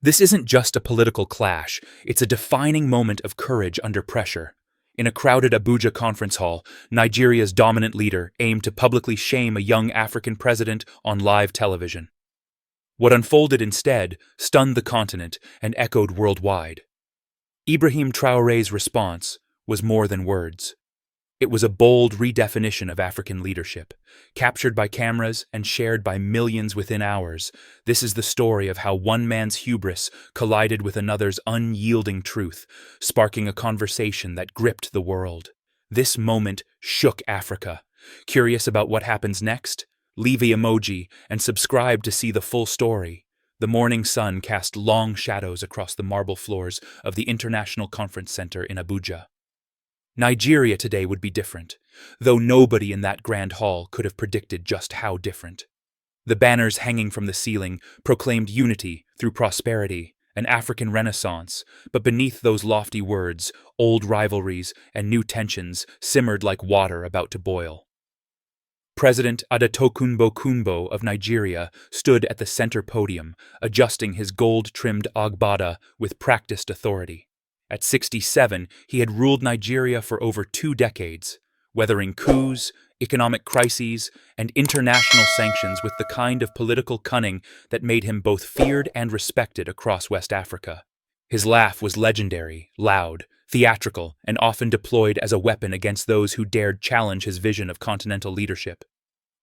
This isn't just a political clash, it's a defining moment of courage under pressure. In a crowded Abuja conference hall, Nigeria's dominant leader aimed to publicly shame a young African president on live television. What unfolded instead stunned the continent and echoed worldwide. Ibrahim Traoré's response was more than words. It was a bold redefinition of African leadership, captured by cameras and shared by millions within hours. This is the story of how one man's hubris collided with another's unyielding truth, sparking a conversation that gripped the world. This moment shook Africa. Curious about what happens next? Leave the emoji and subscribe to see the full story. The morning sun cast long shadows across the marble floors of the International Conference Center in Abuja. Nigeria today would be different, though nobody in that grand hall could have predicted just how different. The banners hanging from the ceiling proclaimed unity through prosperity, an African renaissance, but beneath those lofty words, old rivalries and new tensions simmered like water about to boil. President Adetokunbo of Nigeria stood at the center podium, adjusting his gold-trimmed agbada with practiced authority. At 67, he had ruled Nigeria for over 2 decades, weathering coups, economic crises, and international sanctions with the kind of political cunning that made him both feared and respected across West Africa. His laugh was legendary, loud, theatrical, and often deployed as a weapon against those who dared challenge his vision of continental leadership.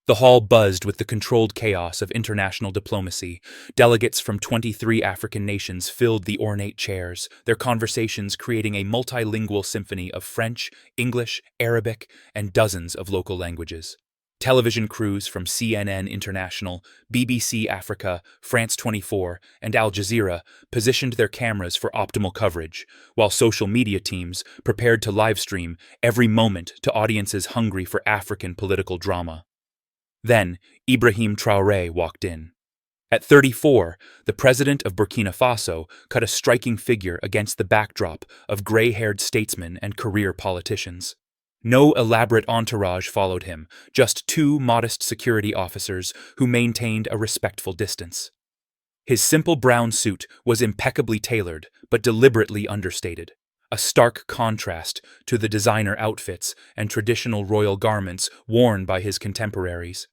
The hall buzzed with the controlled chaos of international diplomacy. Delegates from 23 African nations filled the ornate chairs, their conversations creating a multilingual symphony of French, English, Arabic, and dozens of local languages. Television crews from CNN International, BBC Africa, France 24, and Al Jazeera positioned their cameras for optimal coverage, while social media teams prepared to livestream every moment to audiences hungry for African political drama. Then, Ibrahim Traoré walked in. At 34, the president of Burkina Faso cut a striking figure against the backdrop of gray-haired statesmen and career politicians. No elaborate entourage followed him, just 2 modest security officers who maintained a respectful distance. His simple brown suit was impeccably tailored, but deliberately understated, a stark contrast to the designer outfits and traditional royal garments worn by his contemporaries.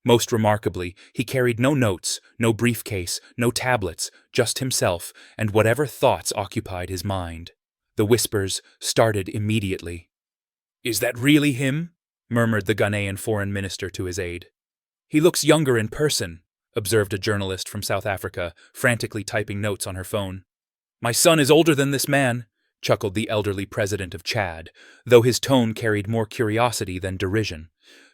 Most remarkably, he carried no notes, no briefcase, no tablets, just himself and whatever thoughts occupied his mind. The whispers started immediately. "Is that really him?" murmured the Ghanaian foreign minister to his aide. "He looks younger in person," observed a journalist from South Africa, frantically typing notes on her phone. "My son is older than this man," chuckled the elderly president of Chad, though his tone carried more curiosity than derision.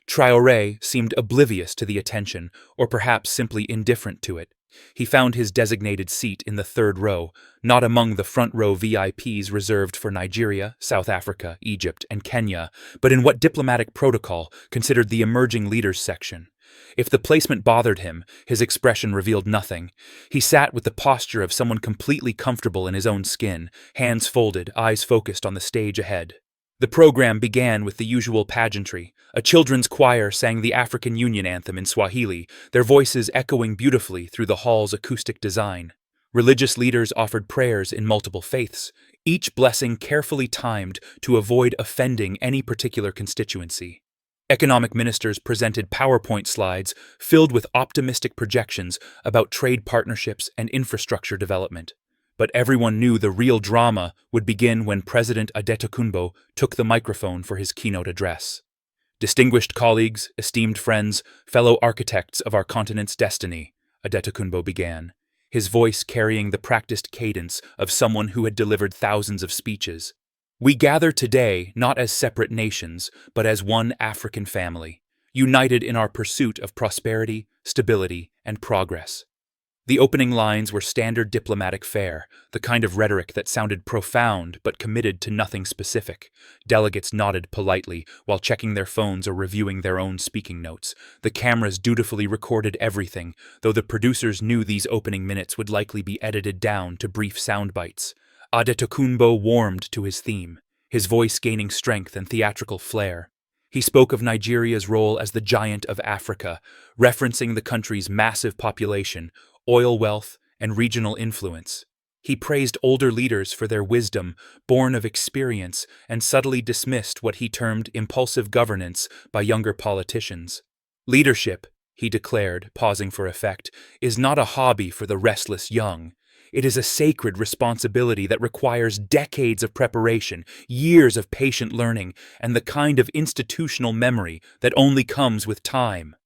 Traoré seemed oblivious to the attention, or perhaps simply indifferent to it. He found his designated seat in the 3rd row, not among the front-row VIPs reserved for Nigeria, South Africa, Egypt, and Kenya, but in what diplomatic protocol considered the emerging leaders section. If the placement bothered him, his expression revealed nothing. He sat with the posture of someone completely comfortable in his own skin, hands folded, eyes focused on the stage ahead. The program began with the usual pageantry. A children's choir sang the African Union anthem in Swahili, their voices echoing beautifully through the hall's acoustic design. Religious leaders offered prayers in multiple faiths, each blessing carefully timed to avoid offending any particular constituency. Economic ministers presented PowerPoint slides filled with optimistic projections about trade partnerships and infrastructure development. But everyone knew the real drama would begin when President Adetokunbo took the microphone for his keynote address. "Distinguished colleagues, esteemed friends, fellow architects of our continent's destiny," Adetokunbo began, his voice carrying the practiced cadence of someone who had delivered thousands of speeches. "We gather today not as separate nations, but as one African family, united in our pursuit of prosperity, stability, and progress." The opening lines were standard diplomatic fare, the kind of rhetoric that sounded profound but committed to nothing specific. Delegates nodded politely while checking their phones or reviewing their own speaking notes. The cameras dutifully recorded everything, though the producers knew these opening minutes would likely be edited down to brief sound bites. Adetokunbo warmed to his theme, his voice gaining strength and theatrical flair. He spoke of Nigeria's role as the giant of Africa, referencing the country's massive population, oil wealth, and regional influence. He praised older leaders for their wisdom, born of experience, and subtly dismissed what he termed impulsive governance by younger politicians. Leadership, he declared, pausing for effect, is not a hobby for the restless young. It is a sacred responsibility that requires decades of preparation, years of patient learning, and the kind of institutional memory that only comes with time.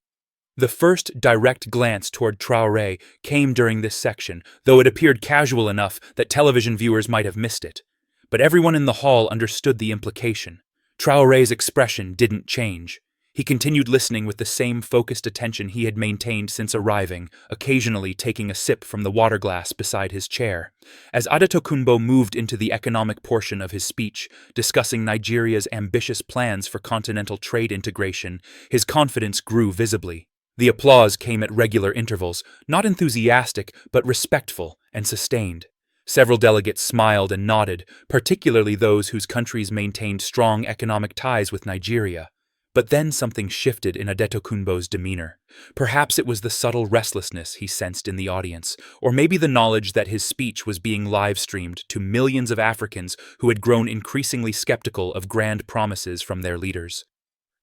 The first direct glance toward Traore came during this section, though it appeared casual enough that television viewers might have missed it. But everyone in the hall understood the implication. Traore's expression didn't change. He continued listening with the same focused attention he had maintained since arriving, occasionally taking a sip from the water glass beside his chair. As Adetokunbo moved into the economic portion of his speech, discussing Nigeria's ambitious plans for continental trade integration, his confidence grew visibly. The applause came at regular intervals, not enthusiastic, but respectful and sustained. Several delegates smiled and nodded, particularly those whose countries maintained strong economic ties with Nigeria. But then something shifted in Adetokunbo's demeanor. Perhaps it was the subtle restlessness he sensed in the audience, or maybe the knowledge that his speech was being live-streamed to millions of Africans who had grown increasingly skeptical of grand promises from their leaders.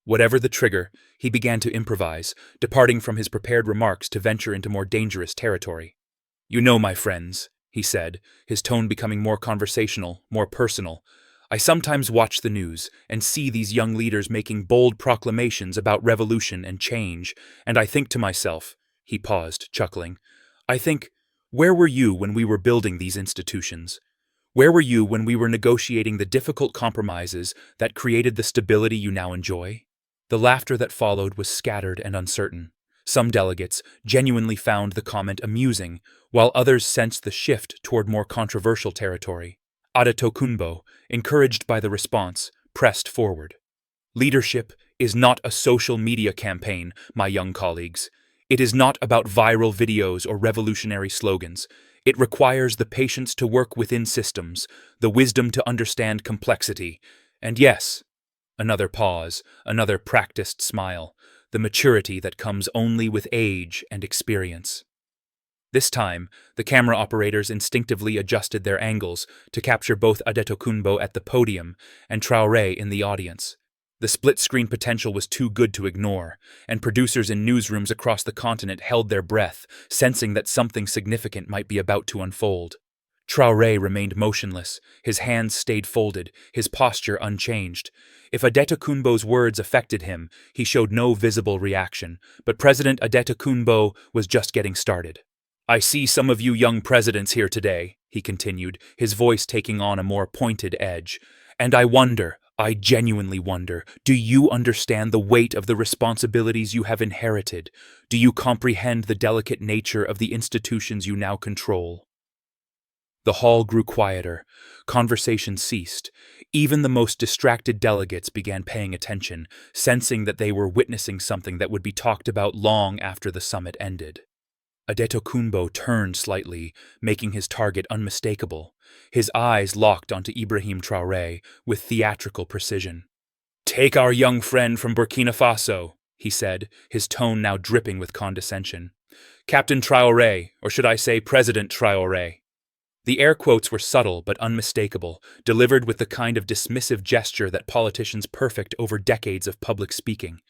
Whatever the trigger, he began to improvise, departing from his prepared remarks to venture into more dangerous territory. "You know, my friends," he said, his tone becoming more conversational, more personal, "I sometimes watch the news and see these young leaders making bold proclamations about revolution and change, and I think to myself," he paused, chuckling, "I think, where were you when we were building these institutions? Where were you when we were negotiating the difficult compromises that created the stability you now enjoy?" The laughter that followed was scattered and uncertain. Some delegates genuinely found the comment amusing, while others sensed the shift toward more controversial territory. Adetokunbo, encouraged by the response, pressed forward. "Leadership is not a social media campaign, my young colleagues. It is not about viral videos or revolutionary slogans. It requires the patience to work within systems, the wisdom to understand complexity, and yes," another pause, another practiced smile, "the maturity that comes only with age and experience." This time, the camera operators instinctively adjusted their angles to capture both Adetokunbo at the podium and Traore in the audience. The split-screen potential was too good to ignore, and producers in newsrooms across the continent held their breath, sensing that something significant might be about to unfold. Traore remained motionless, his hands stayed folded, his posture unchanged. If Adetokunbo's words affected him, he showed no visible reaction, but President Adetokunbo was just getting started. "I see some of you young presidents here today," he continued, his voice taking on a more pointed edge, "and I genuinely wonder, do you understand the weight of the responsibilities you have inherited? Do you comprehend the delicate nature of the institutions you now control?" The hall grew quieter. Conversation ceased. Even the most distracted delegates began paying attention, sensing that they were witnessing something that would be talked about long after the summit ended. Adetokunbo turned slightly, making his target unmistakable. His eyes locked onto Ibrahim Traoré with theatrical precision. "Take our young friend from Burkina Faso," he said, his tone now dripping with condescension. "Captain Traoré, or should I say President Traoré." The air quotes were subtle but unmistakable, delivered with the kind of dismissive gesture that politicians perfect over decades of public speaking.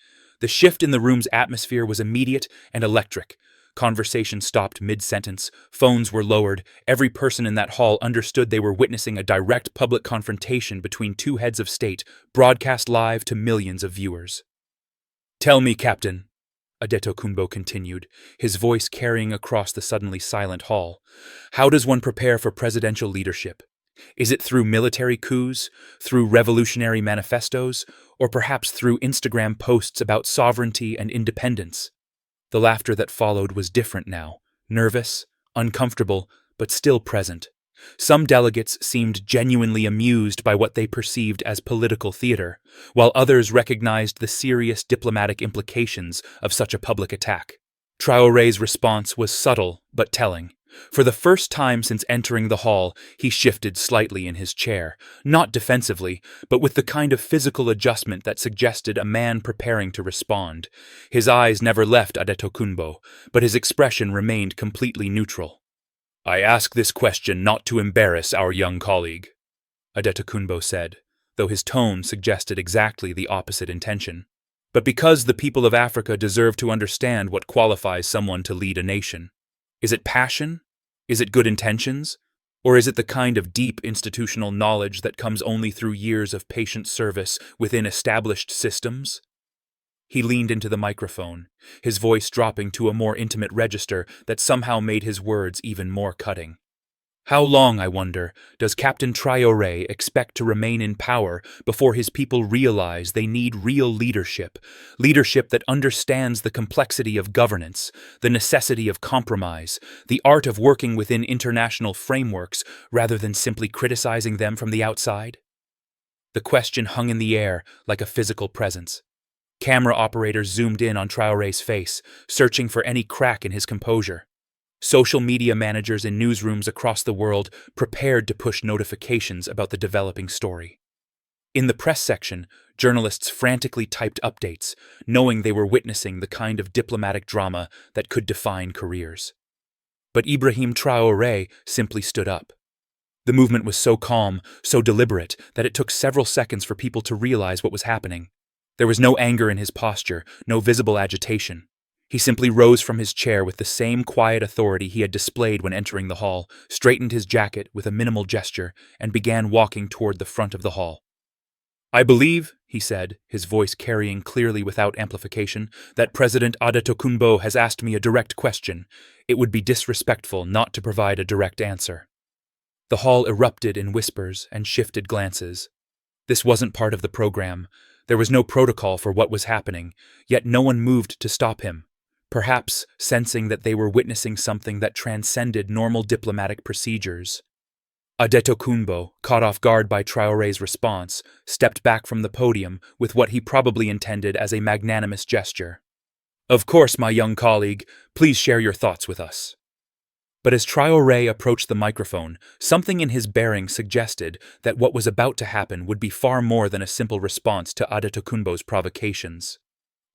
The shift in the room's atmosphere was immediate and electric. Conversation stopped mid-sentence, phones were lowered, every person in that hall understood they were witnessing a direct public confrontation between two heads of state, broadcast live to millions of viewers. "Tell me, Captain," Adetokunbo continued, his voice carrying across the suddenly silent hall, "how does one prepare for presidential leadership? Is it through military coups, through revolutionary manifestos, or perhaps through Instagram posts about sovereignty and independence?" The laughter that followed was different now, nervous, uncomfortable, but still present. Some delegates seemed genuinely amused by what they perceived as political theater, while others recognized the serious diplomatic implications of such a public attack. Traoré's response was subtle but telling. For the first time since entering the hall, he shifted slightly in his chair, not defensively, but with the kind of physical adjustment that suggested a man preparing to respond. His eyes never left Adetokunbo, but his expression remained completely neutral. I ask this question not to embarrass our young colleague, Adetokunbo said, though his tone suggested exactly the opposite intention, but because the people of Africa deserve to understand what qualifies someone to lead a nation. Is it passion? Is it good intentions? Or is it the kind of deep institutional knowledge that comes only through years of patient service within established systems? He leaned into the microphone, his voice dropping to a more intimate register that somehow made his words even more cutting. How long, I wonder, does Captain Traore expect to remain in power before his people realize they need real leadership that understands the complexity of governance, the necessity of compromise, the art of working within international frameworks rather than simply criticizing them from the outside? The question hung in the air like a physical presence. Camera operators zoomed in on Traore's face, searching for any crack in his composure. Social media managers in newsrooms across the world prepared to push notifications about the developing story. In the press section, journalists frantically typed updates, knowing they were witnessing the kind of diplomatic drama that could define careers. But Ibrahim Traoré simply stood up. The movement was so calm, so deliberate, that it took several seconds for people to realize what was happening. There was no anger in his posture, no visible agitation. He simply rose from his chair with the same quiet authority he had displayed when entering the hall, straightened his jacket with a minimal gesture, and began walking toward the front of the hall. I believe, he said, his voice carrying clearly without amplification, that President Adetokunbo has asked me a direct question. It would be disrespectful not to provide a direct answer. The hall erupted in whispers and shifted glances. This wasn't part of the program. There was no protocol for what was happening, yet no one moved to stop him, perhaps sensing that they were witnessing something that transcended normal diplomatic procedures. Adetokunbo, caught off guard by Traoré's response, stepped back from the podium with what he probably intended as a magnanimous gesture. Of course, my young colleague, please share your thoughts with us. But as Traoré approached the microphone, something in his bearing suggested that what was about to happen would be far more than a simple response to Adetokunbo's provocations.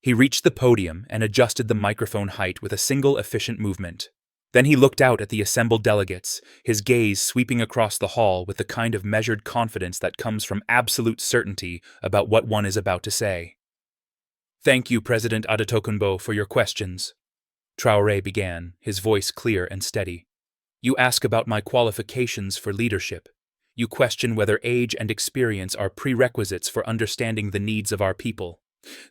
He reached the podium and adjusted the microphone height with a single efficient movement. Then he looked out at the assembled delegates, his gaze sweeping across the hall with the kind of measured confidence that comes from absolute certainty about what one is about to say. Thank you, President Adetokunbo, for your questions. Traoré began, his voice clear and steady. You ask about my qualifications for leadership. You question whether age and experience are prerequisites for understanding the needs of our people.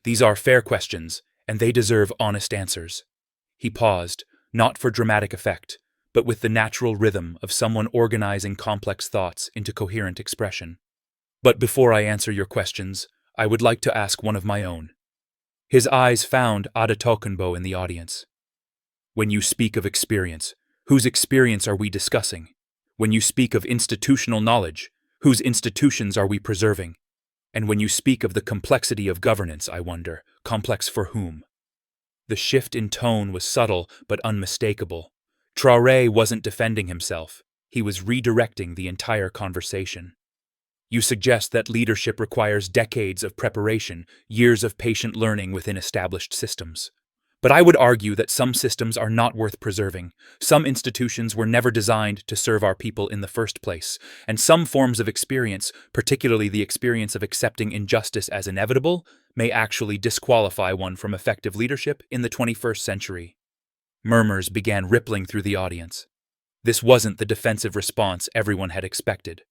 These are fair questions, and they deserve honest answers. He paused, not for dramatic effect, but with the natural rhythm of someone organizing complex thoughts into coherent expression. But before I answer your questions, I would like to ask one of my own. His eyes found Adetokunbo in the audience. When you speak of experience, whose experience are we discussing? When you speak of institutional knowledge, whose institutions are we preserving? And when you speak of the complexity of governance, I wonder, complex for whom? The shift in tone was subtle but unmistakable. Traoré wasn't defending himself. He was redirecting the entire conversation. You suggest that leadership requires decades of preparation, years of patient learning within established systems. But I would argue that some systems are not worth preserving. Some institutions were never designed to serve our people in the first place, and some forms of experience, particularly the experience of accepting injustice as inevitable, may actually disqualify one from effective leadership in the 21st century. Murmurs began rippling through the audience. This wasn't the defensive response everyone had expected.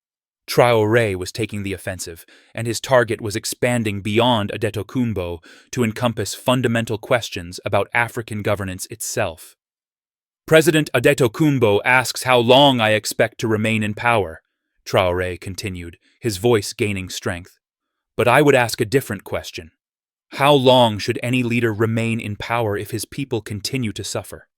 Traoré was taking the offensive, and his target was expanding beyond Adetokunbo to encompass fundamental questions about African governance itself. President Adetokunbo asks how long I expect to remain in power, Traoré continued, his voice gaining strength. But I would ask a different question. How long should any leader remain in power if his people continue to suffer?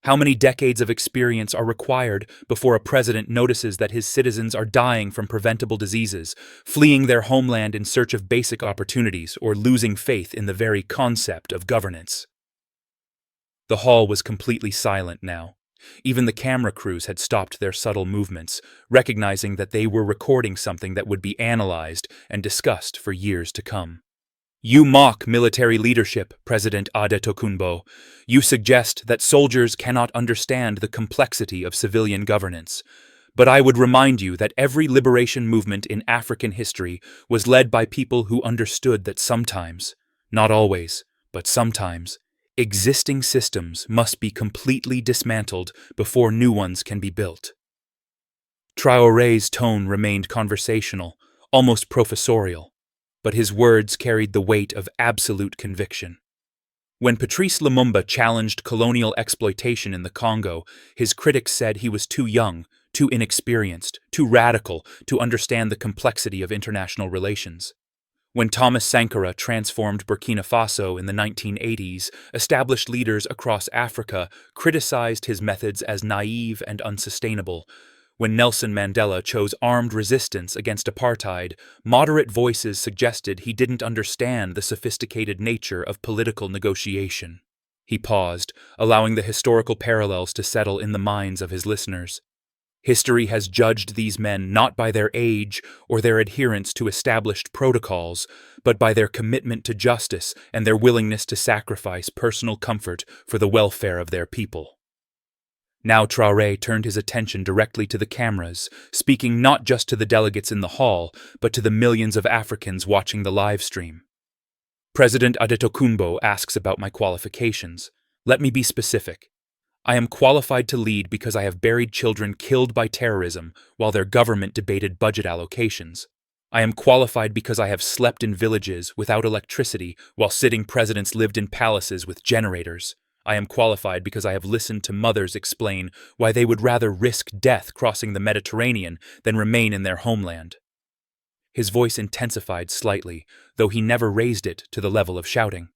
How many decades of experience are required before a president notices that his citizens are dying from preventable diseases, fleeing their homeland in search of basic opportunities, or losing faith in the very concept of governance? The hall was completely silent now. Even the camera crews had stopped their subtle movements, recognizing that they were recording something that would be analyzed and discussed for years to come. You mock military leadership, President Adetokunbo. You suggest that soldiers cannot understand the complexity of civilian governance. But I would remind you that every liberation movement in African history was led by people who understood that sometimes, not always, but sometimes, existing systems must be completely dismantled before new ones can be built. Traore's tone remained conversational, almost professorial, but his words carried the weight of absolute conviction. When Patrice Lumumba challenged colonial exploitation in the Congo, his critics said he was too young, too inexperienced, too radical to understand the complexity of international relations. When Thomas Sankara transformed Burkina Faso in the 1980s, established leaders across Africa criticized his methods as naive and unsustainable. When Nelson Mandela chose armed resistance against apartheid, moderate voices suggested he didn't understand the sophisticated nature of political negotiation. He paused, allowing the historical parallels to settle in the minds of his listeners. History has judged these men not by their age or their adherence to established protocols, but by their commitment to justice and their willingness to sacrifice personal comfort for the welfare of their people. Now Traore turned his attention directly to the cameras, speaking not just to the delegates in the hall, but to the millions of Africans watching the live stream. President Adetokunbo asks about my qualifications. Let me be specific. I am qualified to lead because I have buried children killed by terrorism while their government debated budget allocations. I am qualified because I have slept in villages without electricity while sitting presidents lived in palaces with generators. I am qualified because I have listened to mothers explain why they would rather risk death crossing the Mediterranean than remain in their homeland. His voice intensified slightly, though he never raised it to the level of shouting.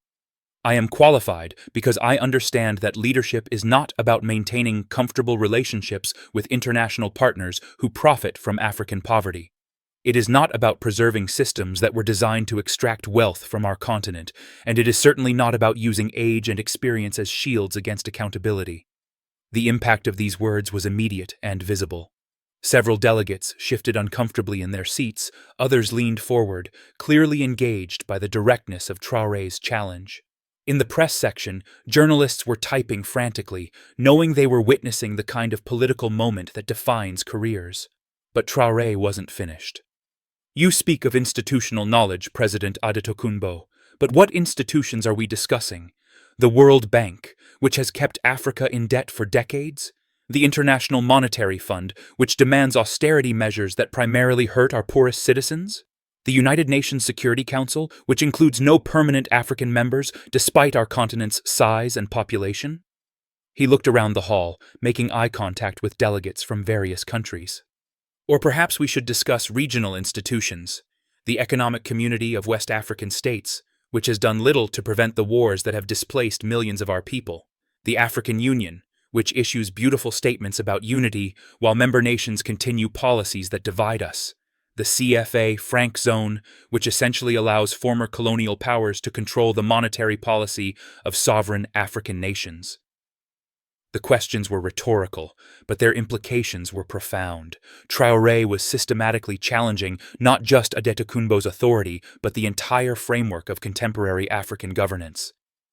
I am qualified because I understand that leadership is not about maintaining comfortable relationships with international partners who profit from African poverty. It is not about preserving systems that were designed to extract wealth from our continent, and it is certainly not about using age and experience as shields against accountability. The impact of these words was immediate and visible. Several delegates shifted uncomfortably in their seats, others leaned forward, clearly engaged by the directness of Traore's challenge. In the press section, journalists were typing frantically, knowing they were witnessing the kind of political moment that defines careers. But Traore wasn't finished. You speak of institutional knowledge, President Adetokunbo, but what institutions are we discussing? The World Bank, which has kept Africa in debt for decades? The International Monetary Fund, which demands austerity measures that primarily hurt our poorest citizens? The United Nations Security Council, which includes no permanent African members despite our continent's size and population? He looked around the hall, making eye contact with delegates from various countries. Or perhaps we should discuss regional institutions, the Economic Community of West African States, which has done little to prevent the wars that have displaced millions of our people, the African Union, which issues beautiful statements about unity while member nations continue policies that divide us, the CFA franc zone, which essentially allows former colonial powers to control the monetary policy of sovereign African nations. The questions were rhetorical, but their implications were profound. Traore was systematically challenging not just Adetokunbo's authority, but the entire framework of contemporary African governance.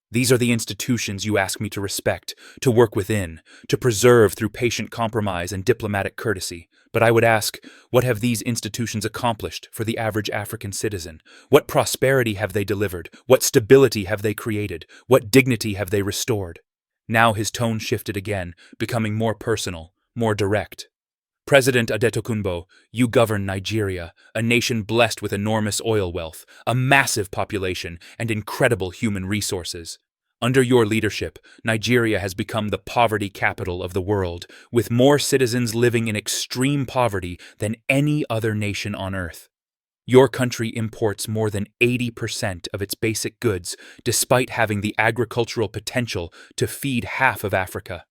These are the institutions you ask me to respect, to work within, to preserve through patient compromise and diplomatic courtesy. But I would ask, what have these institutions accomplished for the average African citizen? What prosperity have they delivered? What stability have they created? What dignity have they restored? Now his tone shifted again, becoming more personal, more direct. President Adetokunbo, you govern Nigeria, a nation blessed with enormous oil wealth, a massive population, and incredible human resources. Under your leadership, Nigeria has become the poverty capital of the world, with more citizens living in extreme poverty than any other nation on earth. Your country imports more than 80% of its basic goods, despite having the agricultural potential to feed half of Africa.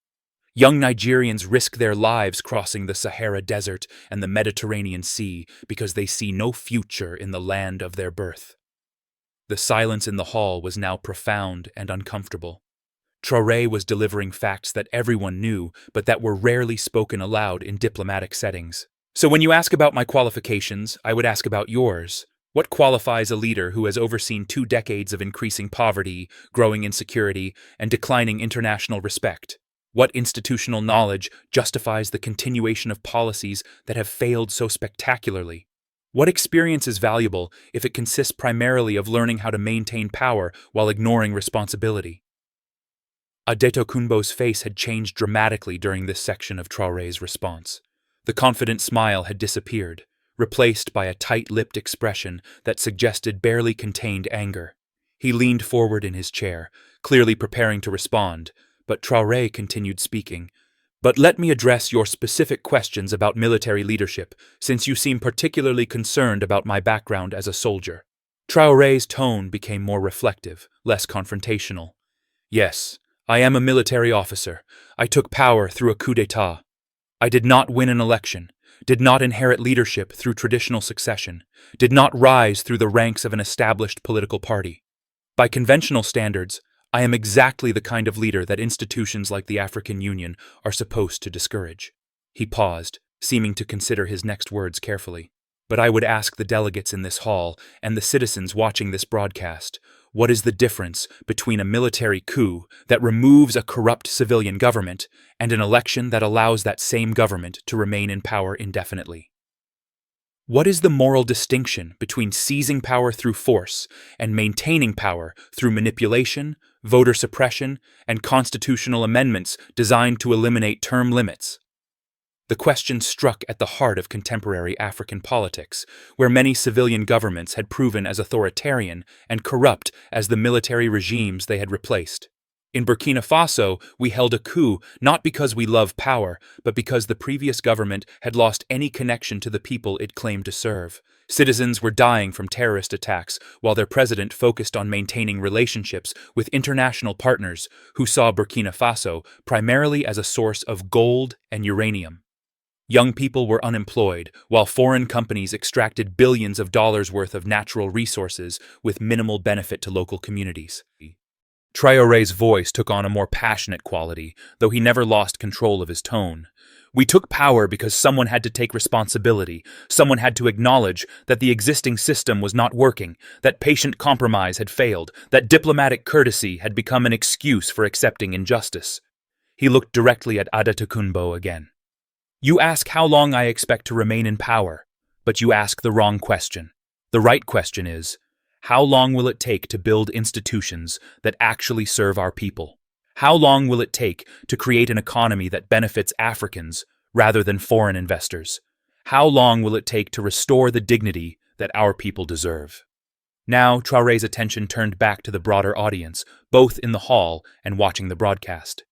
Young Nigerians risk their lives crossing the Sahara Desert and the Mediterranean Sea because they see no future in the land of their birth. The silence in the hall was now profound and uncomfortable. Traore was delivering facts that everyone knew, but that were rarely spoken aloud in diplomatic settings. So when you ask about my qualifications, I would ask about yours. What qualifies a leader who has overseen 2 decades of increasing poverty, growing insecurity, and declining international respect? What institutional knowledge justifies the continuation of policies that have failed so spectacularly? What experience is valuable if it consists primarily of learning how to maintain power while ignoring responsibility? Adetokunbo's face had changed dramatically during this section of Traore's response. The confident smile had disappeared, replaced by a tight-lipped expression that suggested barely contained anger. He leaned forward in his chair, clearly preparing to respond, but Traore continued speaking. "But let me address your specific questions about military leadership, since you seem particularly concerned about my background as a soldier." Traore's tone became more reflective, less confrontational. "Yes, I am a military officer. I took power through a coup d'état. I did not win an election, did not inherit leadership through traditional succession, did not rise through the ranks of an established political party. By conventional standards, I am exactly the kind of leader that institutions like the African Union are supposed to discourage." He paused, seeming to consider his next words carefully. "But I would ask the delegates in this hall and the citizens watching this broadcast, what is the difference between a military coup that removes a corrupt civilian government and an election that allows that same government to remain in power indefinitely? What is the moral distinction between seizing power through force and maintaining power through manipulation, voter suppression, and constitutional amendments designed to eliminate term limits?" The question struck at the heart of contemporary African politics, where many civilian governments had proven as authoritarian and corrupt as the military regimes they had replaced. In Burkina Faso, we held a coup not because we love power, but because the previous government had lost any connection to the people it claimed to serve. Citizens were dying from terrorist attacks, while their president focused on maintaining relationships with international partners who saw Burkina Faso primarily as a source of gold and uranium. Young people were unemployed, while foreign companies extracted billions of dollars worth of natural resources with minimal benefit to local communities. Traore's voice took on a more passionate quality, though he never lost control of his tone. "We took power because someone had to take responsibility. Someone had to acknowledge that the existing system was not working, that patient compromise had failed, that diplomatic courtesy had become an excuse for accepting injustice." He looked directly at Adetokunbo again. "You ask how long I expect to remain in power, but you ask the wrong question. The right question is, how long will it take to build institutions that actually serve our people? How long will it take to create an economy that benefits Africans rather than foreign investors? How long will it take to restore the dignity that our people deserve?" Now, Traore's attention turned back to the broader audience, both in the hall and watching the broadcast.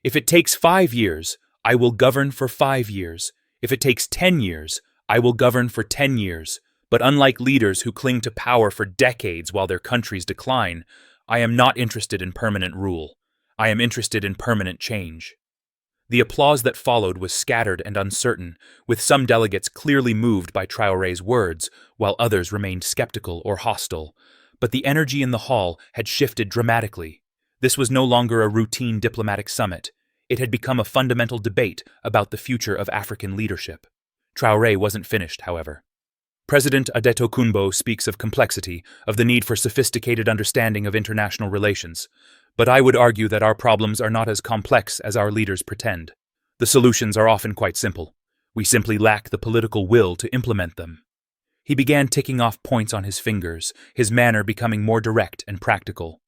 "If it takes 5 years, I will govern for 5 years. If it takes 10 years, I will govern for 10 years. But unlike leaders who cling to power for decades while their countries decline, I am not interested in permanent rule. I am interested in permanent change." The applause that followed was scattered and uncertain, with some delegates clearly moved by Traore's words, while others remained skeptical or hostile. But the energy in the hall had shifted dramatically. This was no longer a routine diplomatic summit. It had become a fundamental debate about the future of African leadership. Traore wasn't finished, however. "President Adetokunbo speaks of complexity, of the need for sophisticated understanding of international relations. But I would argue that our problems are not as complex as our leaders pretend. The solutions are often quite simple. We simply lack the political will to implement them." He began ticking off points on his fingers, his manner becoming more direct and practical.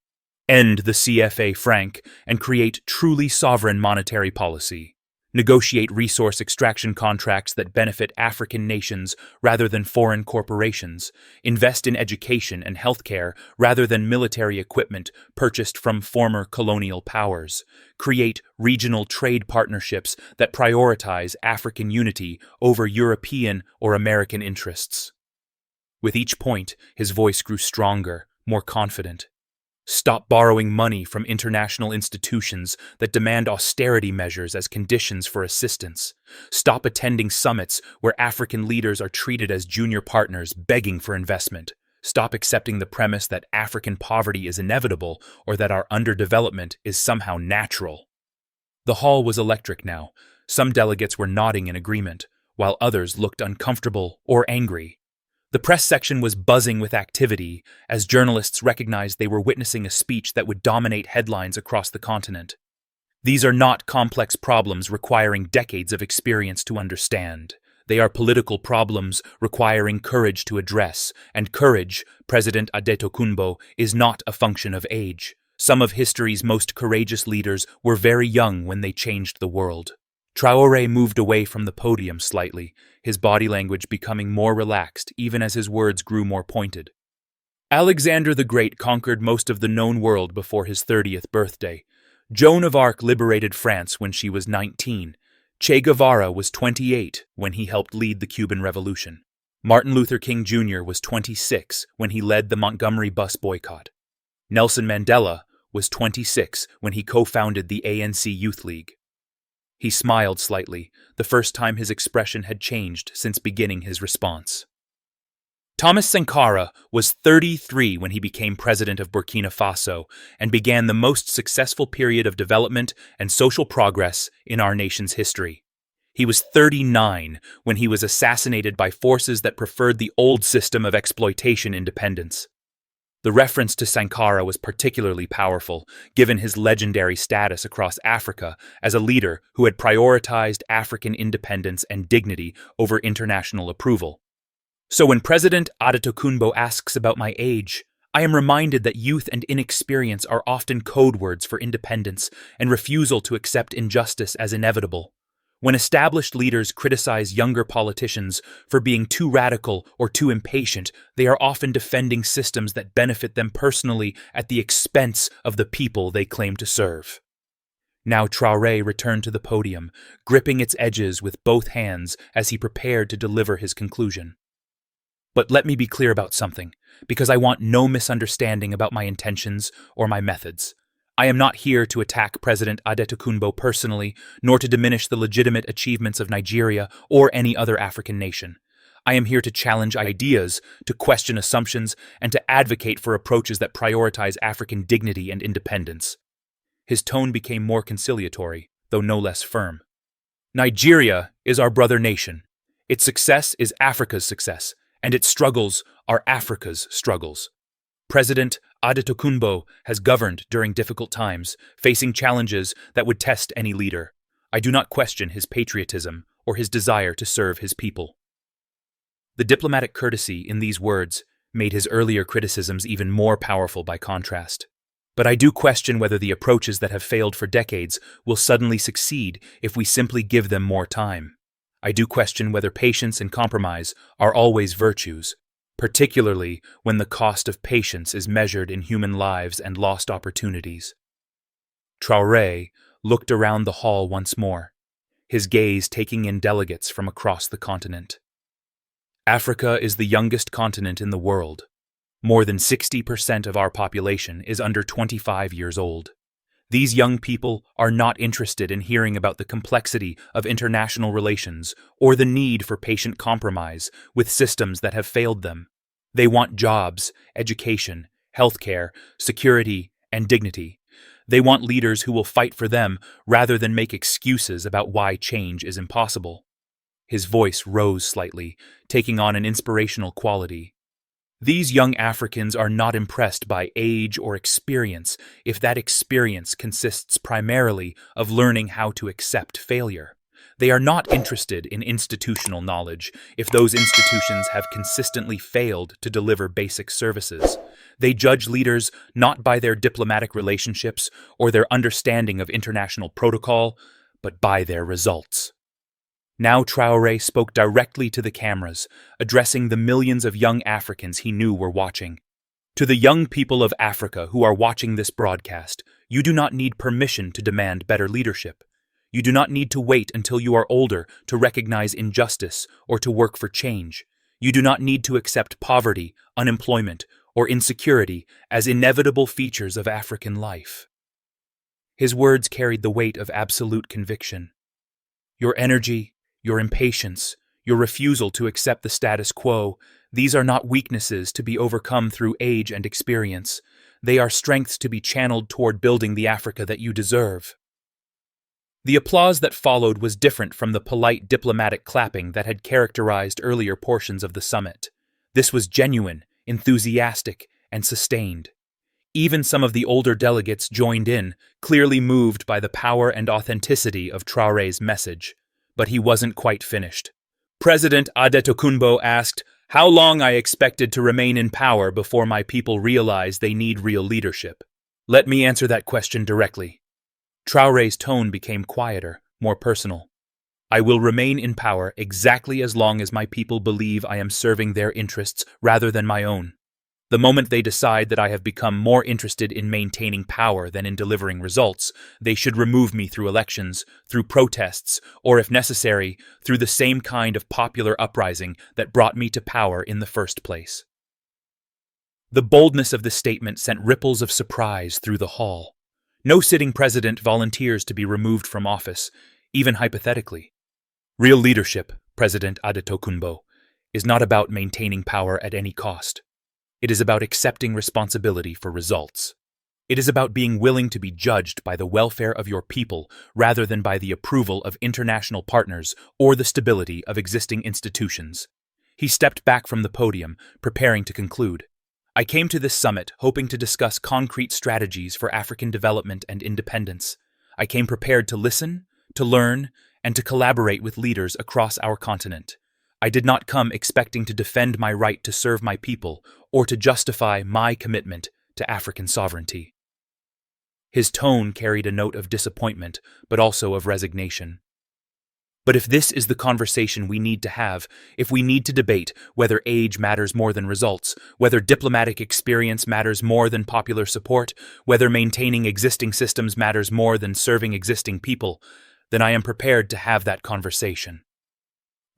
"End the CFA franc and create truly sovereign monetary policy. Negotiate resource extraction contracts that benefit African nations rather than foreign corporations. Invest in education and healthcare rather than military equipment purchased from former colonial powers. Create regional trade partnerships that prioritize African unity over European or American interests." With each point, his voice grew stronger, more confident. "Stop borrowing money from international institutions that demand austerity measures as conditions for assistance. Stop attending summits where African leaders are treated as junior partners begging for investment. Stop accepting the premise that African poverty is inevitable or that our underdevelopment is somehow natural." The hall was electric now. Some delegates were nodding in agreement, while others looked uncomfortable or angry. The press section was buzzing with activity as journalists recognized they were witnessing a speech that would dominate headlines across the continent. These are not complex problems requiring decades of experience to understand. They are political problems requiring courage to address, and courage, President Adetokunbo, is not a function of age. Some of history's most courageous leaders were very young when they changed the world. Traore moved away from the podium slightly, his body language becoming more relaxed even as his words grew more pointed. Alexander the Great conquered most of the known world before his 30th birthday. Joan of Arc liberated France when she was 19. Che Guevara was 28 when he helped lead the Cuban Revolution. Martin Luther King Jr. was 26 when he led the Montgomery bus boycott. Nelson Mandela was 26 when he co-founded the ANC Youth League. He smiled slightly, the first time his expression had changed since beginning his response. Thomas Sankara was 33 when he became president of Burkina Faso and began the most successful period of development and social progress in our nation's history. He was 39 when he was assassinated by forces that preferred the old system of exploitation independence. The reference to Sankara was particularly powerful, given his legendary status across Africa as a leader who had prioritized African independence and dignity over international approval. So when President Adetokunbo asks about my age, I am reminded that youth and inexperience are often code words for independence and refusal to accept injustice as inevitable. When established leaders criticize younger politicians for being too radical or too impatient, they are often defending systems that benefit them personally at the expense of the people they claim to serve. Now Traore returned to the podium, gripping its edges with both hands as he prepared to deliver his conclusion. But let me be clear about something, because I want no misunderstanding about my intentions or my methods. I am not here to attack President Adetokunbo personally, nor to diminish the legitimate achievements of Nigeria or any other African nation. I am here to challenge ideas, to question assumptions, and to advocate for approaches that prioritize African dignity and independence. His tone became more conciliatory, though no less firm. Nigeria is our brother nation. Its success is Africa's success, and its struggles are Africa's struggles. President Adetokunbo has governed during difficult times, facing challenges that would test any leader. I do not question his patriotism or his desire to serve his people. The diplomatic courtesy in these words made his earlier criticisms even more powerful by contrast. But I do question whether the approaches that have failed for decades will suddenly succeed if we simply give them more time. I do question whether patience and compromise are always virtues, particularly when the cost of patience is measured in human lives and lost opportunities. Traore looked around the hall once more, his gaze taking in delegates from across the continent. Africa is the youngest continent in the world. More than 60% of our population is under 25 years old. These young people are not interested in hearing about the complexity of international relations or the need for patient compromise with systems that have failed them. They want jobs, education, healthcare, security, and dignity. They want leaders who will fight for them rather than make excuses about why change is impossible. His voice rose slightly, taking on an inspirational quality. These young Africans are not impressed by age or experience if that experience consists primarily of learning how to accept failure. They are not interested in institutional knowledge if those institutions have consistently failed to deliver basic services. They judge leaders not by their diplomatic relationships or their understanding of international protocol, but by their results. Now Traore spoke directly to the cameras, addressing the millions of young Africans he knew were watching. To the young people of Africa who are watching this broadcast, you do not need permission to demand better leadership. You do not need to wait until you are older to recognize injustice or to work for change. You do not need to accept poverty, unemployment, or insecurity as inevitable features of African life. His words carried the weight of absolute conviction. Your energy, your impatience, your refusal to accept the status quo, these are not weaknesses to be overcome through age and experience. They are strengths to be channeled toward building the Africa that you deserve. The applause that followed was different from the polite diplomatic clapping that had characterized earlier portions of the summit. This was genuine, enthusiastic, and sustained. Even some of the older delegates joined in, clearly moved by the power and authenticity of Traore's message. But he wasn't quite finished. President Adetokunbo asked how long I expected to remain in power before my people realize they need real leadership. Let me answer that question directly. Traore's tone became quieter, more personal. I will remain in power exactly as long as my people believe I am serving their interests rather than my own. The moment they decide that I have become more interested in maintaining power than in delivering results, they should remove me through elections, through protests, or if necessary, through the same kind of popular uprising that brought me to power in the first place. The boldness of this statement sent ripples of surprise through the hall. No sitting president volunteers to be removed from office, even hypothetically. Real leadership, President Adetokunbo, is not about maintaining power at any cost. It is about accepting responsibility for results. It is about being willing to be judged by the welfare of your people rather than by the approval of international partners or the stability of existing institutions. He stepped back from the podium, preparing to conclude. I came to this summit hoping to discuss concrete strategies for African development and independence. I came prepared to listen, to learn, and to collaborate with leaders across our continent. I did not come expecting to defend my right to serve my people or to justify my commitment to African sovereignty. His tone carried a note of disappointment, but also of resignation. But if this is the conversation we need to have, if we need to debate whether age matters more than results, whether diplomatic experience matters more than popular support, whether maintaining existing systems matters more than serving existing people, then I am prepared to have that conversation.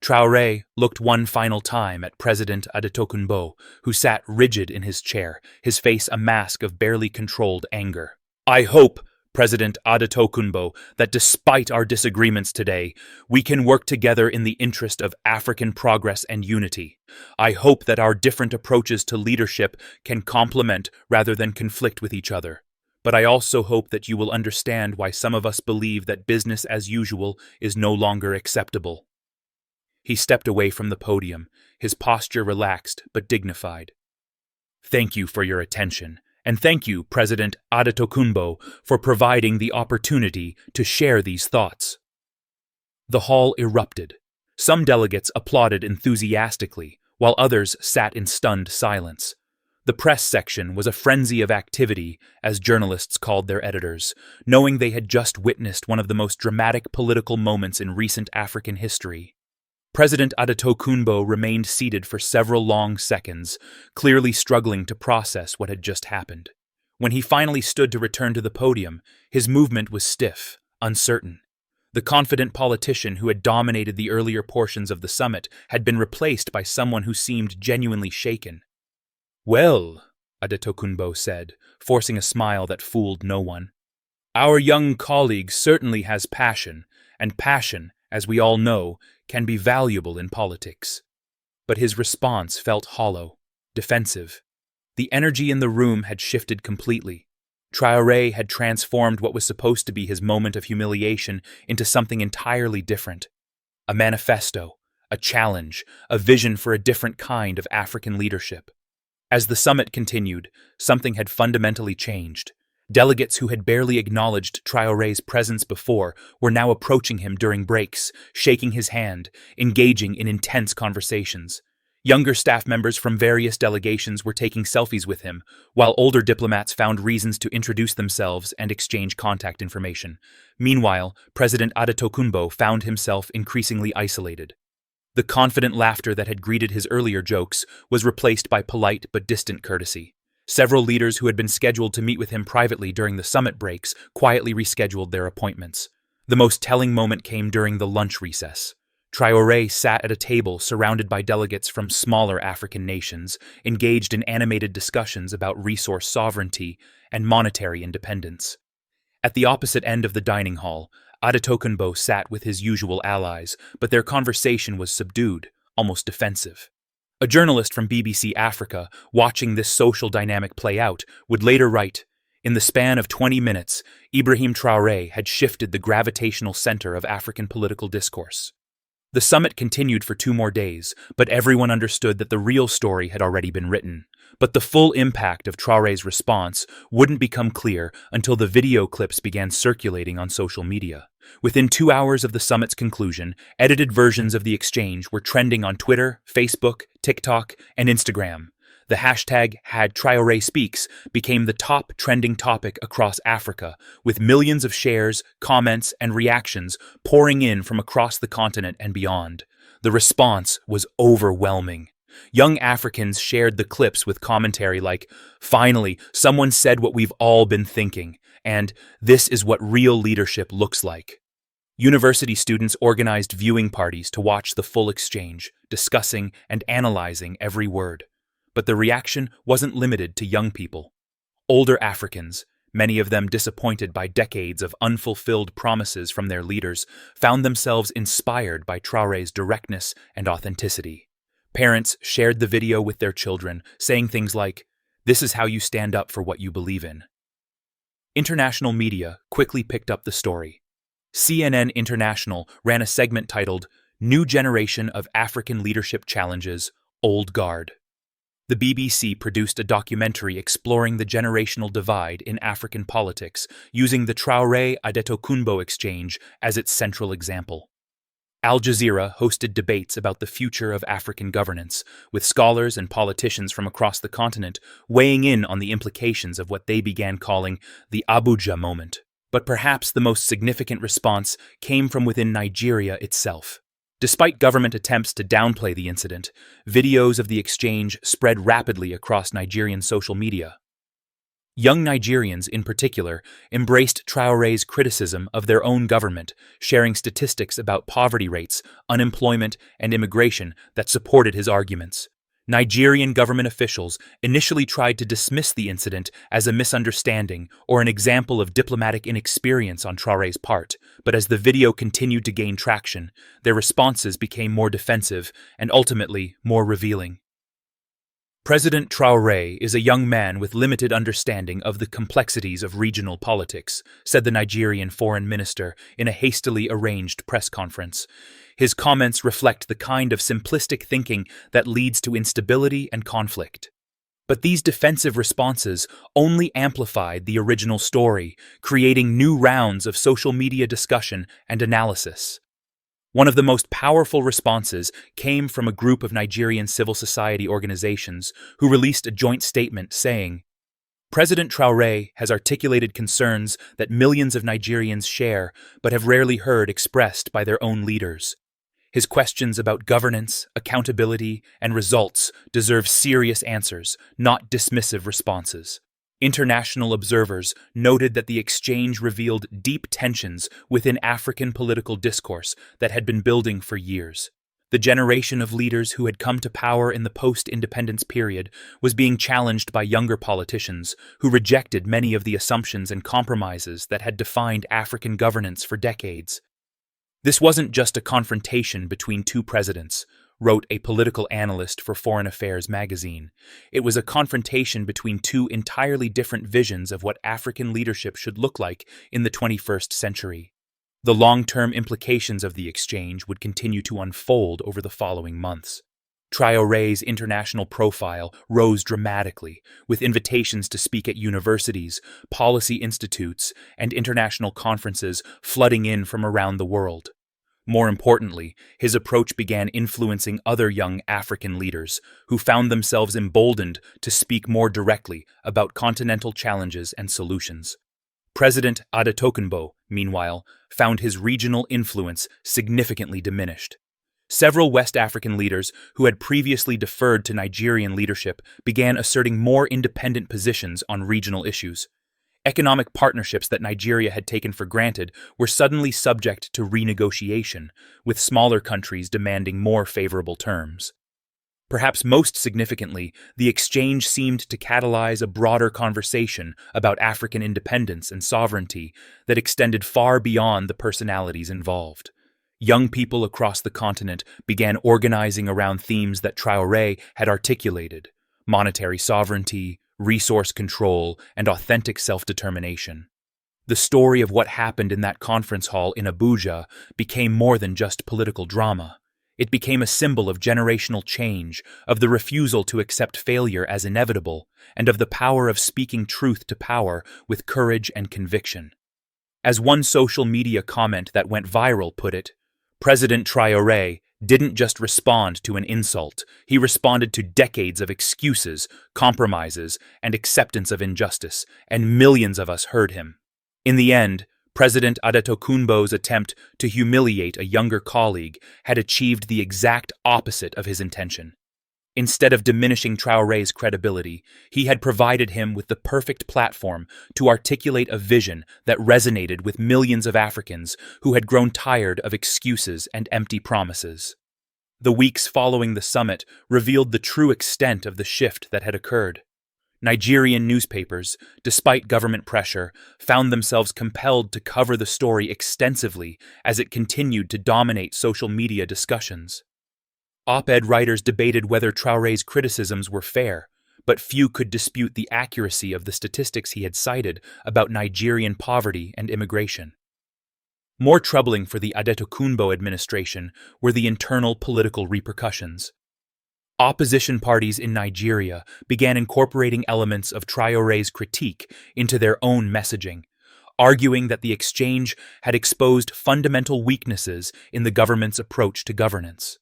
Traore looked one final time at President Adetokunbo, who sat rigid in his chair, his face a mask of barely controlled anger. I hope, President Adetokunbo, that despite our disagreements today, we can work together in the interest of African progress and unity. I hope that our different approaches to leadership can complement rather than conflict with each other. But I also hope that you will understand why some of us believe that business as usual is no longer acceptable. He stepped away from the podium, his posture relaxed but dignified. Thank you for your attention, and thank you, President Adetokunbo, for providing the opportunity to share these thoughts. The hall erupted. Some delegates applauded enthusiastically, while others sat in stunned silence. The press section was a frenzy of activity, as journalists called their editors, knowing they had just witnessed one of the most dramatic political moments in recent African history. President Adetokunbo remained seated for several long seconds, clearly struggling to process what had just happened. When he finally stood to return to the podium, his movement was stiff, uncertain. The confident politician who had dominated the earlier portions of the summit had been replaced by someone who seemed genuinely shaken. Well, Adetokunbo said, forcing a smile that fooled no one. Our young colleague certainly has passion, and passion, as we all know, can be valuable in politics. But his response felt hollow, defensive. The energy in the room had shifted completely. Traore had transformed what was supposed to be his moment of humiliation into something entirely different. A manifesto, a challenge, a vision for a different kind of African leadership. As the summit continued, something had fundamentally changed. Delegates who had barely acknowledged Traore's presence before were now approaching him during breaks, shaking his hand, engaging in intense conversations. Younger staff members from various delegations were taking selfies with him, while older diplomats found reasons to introduce themselves and exchange contact information. Meanwhile, President Adetokunbo found himself increasingly isolated. The confident laughter that had greeted his earlier jokes was replaced by polite but distant courtesy. Several leaders who had been scheduled to meet with him privately during the summit breaks quietly rescheduled their appointments. The most telling moment came during the lunch recess. Traore sat at a table surrounded by delegates from smaller African nations, engaged in animated discussions about resource sovereignty and monetary independence. At the opposite end of the dining hall, Adetokunbo sat with his usual allies, but their conversation was subdued, almost defensive. A journalist from BBC Africa, watching this social dynamic play out, would later write, "In the span of 20 minutes, Ibrahim Traoré had shifted the gravitational center of African political discourse." The summit continued for 2 more days, but everyone understood that the real story had already been written. But the full impact of Traore's response wouldn't become clear until the video clips began circulating on social media. Within 2 hours of the summit's conclusion, edited versions of the exchange were trending on Twitter, Facebook, TikTok, and Instagram. The hashtag #TraoreSpeaks became the top trending topic across Africa, with millions of shares, comments, and reactions pouring in from across the continent and beyond. The response was overwhelming. Young Africans shared the clips with commentary like, "Finally, someone said what we've all been thinking," and "This is what real leadership looks like." University students organized viewing parties to watch the full exchange, discussing and analyzing every word. But the reaction wasn't limited to young people. Older Africans, many of them disappointed by decades of unfulfilled promises from their leaders, found themselves inspired by Traore's directness and authenticity. Parents shared the video with their children, saying things like, "This is how you stand up for what you believe in." International media quickly picked up the story. CNN International ran a segment titled, "New Generation of African Leadership Challenges, Old Guard." The BBC produced a documentary exploring the generational divide in African politics, using the Traore-Adetokunbo exchange as its central example. Al Jazeera hosted debates about the future of African governance, with scholars and politicians from across the continent weighing in on the implications of what they began calling the Abuja moment. But perhaps the most significant response came from within Nigeria itself. Despite government attempts to downplay the incident, videos of the exchange spread rapidly across Nigerian social media. Young Nigerians, in particular, embraced Traore's criticism of their own government, sharing statistics about poverty rates, unemployment, and immigration that supported his arguments. Nigerian government officials initially tried to dismiss the incident as a misunderstanding or an example of diplomatic inexperience on Traore's part, but as the video continued to gain traction, their responses became more defensive and ultimately more revealing. President Traore is a young man with limited understanding of the complexities of regional politics, said the Nigerian foreign minister in a hastily arranged press conference. His comments reflect the kind of simplistic thinking that leads to instability and conflict. But these defensive responses only amplified the original story, creating new rounds of social media discussion and analysis. One of the most powerful responses came from a group of Nigerian civil society organizations who released a joint statement saying, "President Traore has articulated concerns that millions of Nigerians share but have rarely heard expressed by their own leaders. His questions about governance, accountability, and results deserve serious answers, not dismissive responses." International observers noted that the exchange revealed deep tensions within African political discourse that had been building for years. The generation of leaders who had come to power in the post-independence period was being challenged by younger politicians who rejected many of the assumptions and compromises that had defined African governance for decades. This wasn't just a confrontation between two presidents, wrote a political analyst for Foreign Affairs magazine. It was a confrontation between two entirely different visions of what African leadership should look like in the 21st century. The long-term implications of the exchange would continue to unfold over the following months. Traore's international profile rose dramatically, with invitations to speak at universities, policy institutes, and international conferences flooding in from around the world. More importantly, his approach began influencing other young African leaders who found themselves emboldened to speak more directly about continental challenges and solutions. President Adetokunbo, meanwhile, found his regional influence significantly diminished. Several West African leaders who had previously deferred to Nigerian leadership began asserting more independent positions on regional issues. Economic partnerships that Nigeria had taken for granted were suddenly subject to renegotiation, with smaller countries demanding more favorable terms. Perhaps most significantly, the exchange seemed to catalyze a broader conversation about African independence and sovereignty that extended far beyond the personalities involved. Young people across the continent began organizing around themes that Traore had articulated: monetary sovereignty, resource control, and authentic self-determination. The story of what happened in that conference hall in Abuja became more than just political drama. It became a symbol of generational change, of the refusal to accept failure as inevitable, and of the power of speaking truth to power with courage and conviction. As one social media comment that went viral put it, President Traoré didn't just respond to an insult, he responded to decades of excuses, compromises, and acceptance of injustice, and millions of us heard him. In the end, President Adetokunbo's attempt to humiliate a younger colleague had achieved the exact opposite of his intention. Instead of diminishing Traoré's credibility, he had provided him with the perfect platform to articulate a vision that resonated with millions of Africans who had grown tired of excuses and empty promises. The weeks following the summit revealed the true extent of the shift that had occurred. Nigerian newspapers, despite government pressure, found themselves compelled to cover the story extensively as it continued to dominate social media discussions. Op-ed writers debated whether Traoré's criticisms were fair, but few could dispute the accuracy of the statistics he had cited about Nigerian poverty and immigration. More troubling for the Adetokunbo administration were the internal political repercussions. Opposition parties in Nigeria began incorporating elements of Traoré's critique into their own messaging, arguing that the exchange had exposed fundamental weaknesses in the government's approach to governance.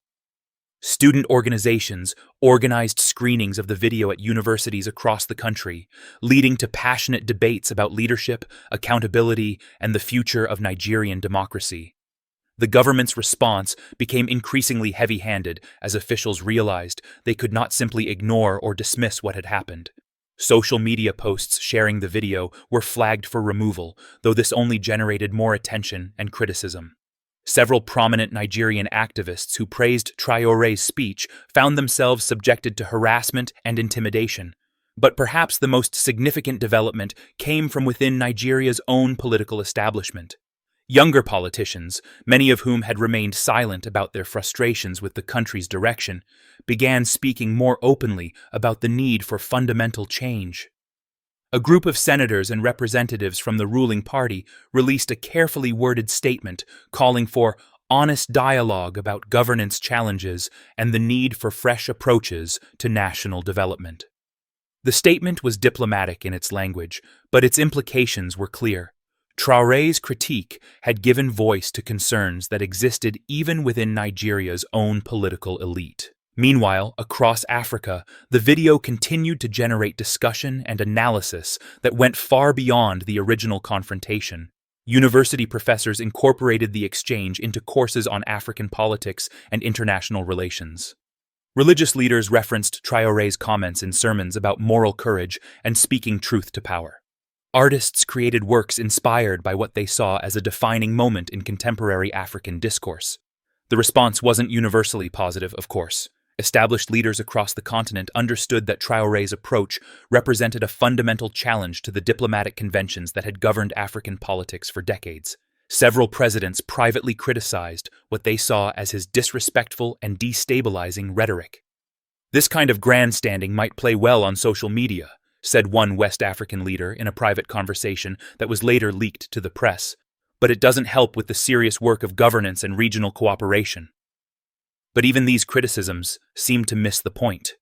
Student organizations organized screenings of the video at universities across the country, leading to passionate debates about leadership, accountability, and the future of Nigerian democracy. The government's response became increasingly heavy-handed as officials realized they could not simply ignore or dismiss what had happened. Social media posts sharing the video were flagged for removal, though this only generated more attention and criticism. Several prominent Nigerian activists who praised Traoré's speech found themselves subjected to harassment and intimidation. But perhaps the most significant development came from within Nigeria's own political establishment. Younger politicians, many of whom had remained silent about their frustrations with the country's direction, began speaking more openly about the need for fundamental change. A group of senators and representatives from the ruling party released a carefully worded statement calling for honest dialogue about governance challenges and the need for fresh approaches to national development. The statement was diplomatic in its language, but its implications were clear. Traoré's critique had given voice to concerns that existed even within Nigeria's own political elite. Meanwhile, across Africa, the video continued to generate discussion and analysis that went far beyond the original confrontation. University professors incorporated the exchange into courses on African politics and international relations. Religious leaders referenced Traoré's comments in sermons about moral courage and speaking truth to power. Artists created works inspired by what they saw as a defining moment in contemporary African discourse. The response wasn't universally positive, of course. Established leaders across the continent understood that Traoré's approach represented a fundamental challenge to the diplomatic conventions that had governed African politics for decades. Several presidents privately criticized what they saw as his disrespectful and destabilizing rhetoric. "This kind of grandstanding might play well on social media," said one West African leader in a private conversation that was later leaked to the press, "but it doesn't help with the serious work of governance and regional cooperation." But even these criticisms seemed to miss the point.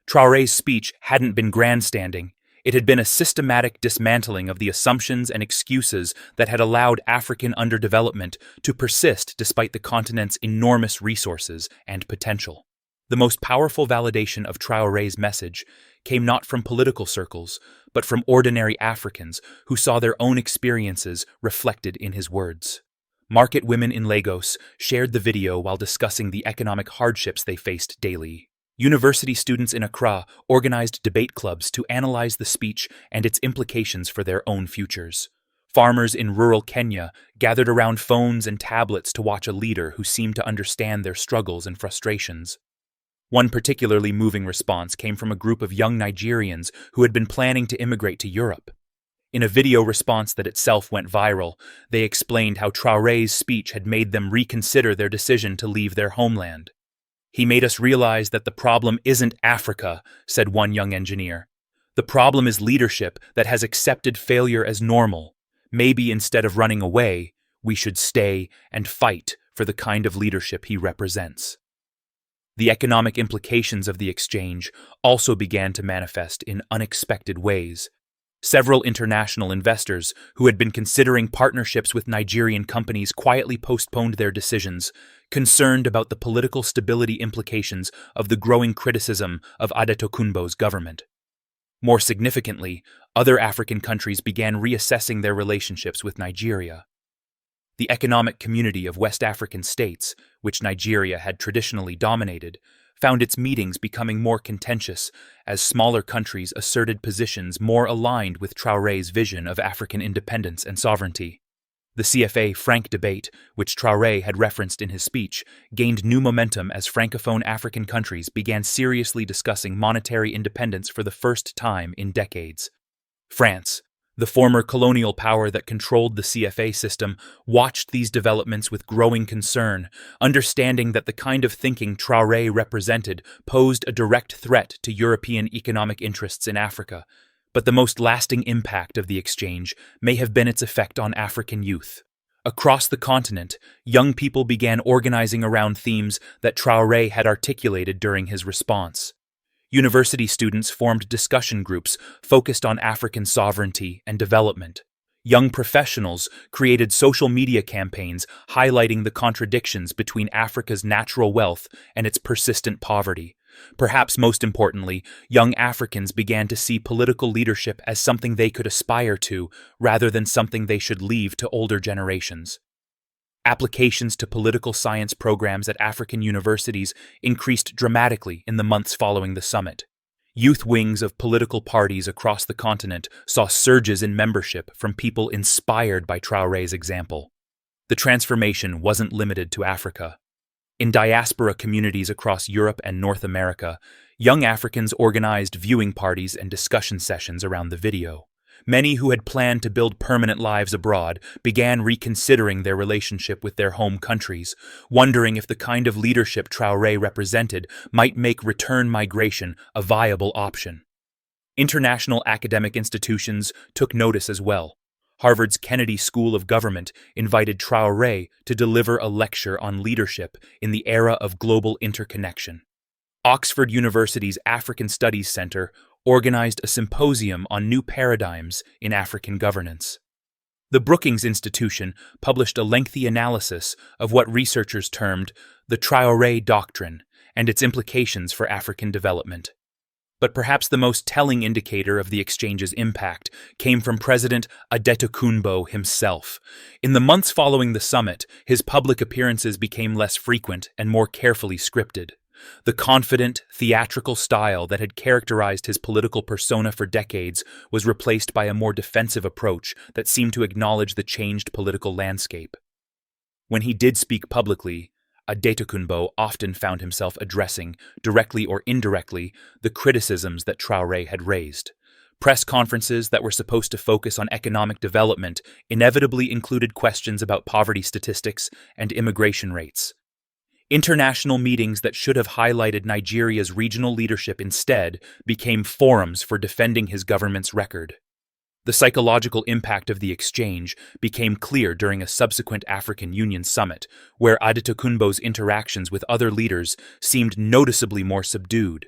Traoré's speech hadn't been grandstanding. It had been a systematic dismantling of the assumptions and excuses that had allowed African underdevelopment to persist despite the continent's enormous resources and potential. The most powerful validation of Traoré's message came not from political circles, but from ordinary Africans who saw their own experiences reflected in his words. Market women in Lagos shared the video while discussing the economic hardships they faced daily. University students in Accra organized debate clubs to analyze the speech and its implications for their own futures. Farmers in rural Kenya gathered around phones and tablets to watch a leader who seemed to understand their struggles and frustrations. One particularly moving response came from a group of young Nigerians who had been planning to immigrate to Europe. In a video response that itself went viral, they explained how Traoré's speech had made them reconsider their decision to leave their homeland. "He made us realize that the problem isn't Africa," said one young engineer. "The problem is leadership that has accepted failure as normal. Maybe instead of running away, we should stay and fight for the kind of leadership he represents." The economic implications of the exchange also began to manifest in unexpected ways. Several international investors who had been considering partnerships with Nigerian companies quietly postponed their decisions, concerned about the political stability implications of the growing criticism of Adetokunbo's government. More significantly, other African countries began reassessing their relationships with Nigeria. The Economic Community of West African States, which Nigeria had traditionally dominated, found its meetings becoming more contentious as smaller countries asserted positions more aligned with Traoré's vision of African independence and sovereignty. The CFA Franc debate, which Traoré had referenced in his speech, gained new momentum as Francophone African countries began seriously discussing monetary independence for the first time in decades. France, the former colonial power that controlled the CFA system, watched these developments with growing concern, understanding that the kind of thinking Traoré represented posed a direct threat to European economic interests in Africa. But the most lasting impact of the exchange may have been its effect on African youth. Across the continent, young people began organizing around themes that Traoré had articulated during his response. University students formed discussion groups focused on African sovereignty and development. Young professionals created social media campaigns highlighting the contradictions between Africa's natural wealth and its persistent poverty. Perhaps most importantly, young Africans began to see political leadership as something they could aspire to, rather than something they should leave to older generations. Applications to political science programs at African universities increased dramatically in the months following the summit. Youth wings of political parties across the continent saw surges in membership from people inspired by Traoré's example. The transformation wasn't limited to Africa. In diaspora communities across Europe and North America, young Africans organized viewing parties and discussion sessions around the video. Many who had planned to build permanent lives abroad began reconsidering their relationship with their home countries, wondering if the kind of leadership Traoré represented might make return migration a viable option. International academic institutions took notice as well. Harvard's Kennedy School of Government invited Traoré to deliver a lecture on leadership in the era of global interconnection. Oxford University's African Studies Center organized a symposium on new paradigms in African governance. The Brookings Institution published a lengthy analysis of what researchers termed the Traoré Doctrine and its implications for African development. But perhaps the most telling indicator of the exchange's impact came from President Adetokunbo himself. In the months following the summit, his public appearances became less frequent and more carefully scripted. The confident, theatrical style that had characterized his political persona for decades was replaced by a more defensive approach that seemed to acknowledge the changed political landscape. When he did speak publicly, Adetokunbo often found himself addressing, directly or indirectly, the criticisms that Traoré had raised. Press conferences that were supposed to focus on economic development inevitably included questions about poverty statistics and immigration rates. International meetings that should have highlighted Nigeria's regional leadership instead became forums for defending his government's record. The psychological impact of the exchange became clear during a subsequent African Union summit, where Adetokunbo's interactions with other leaders seemed noticeably more subdued.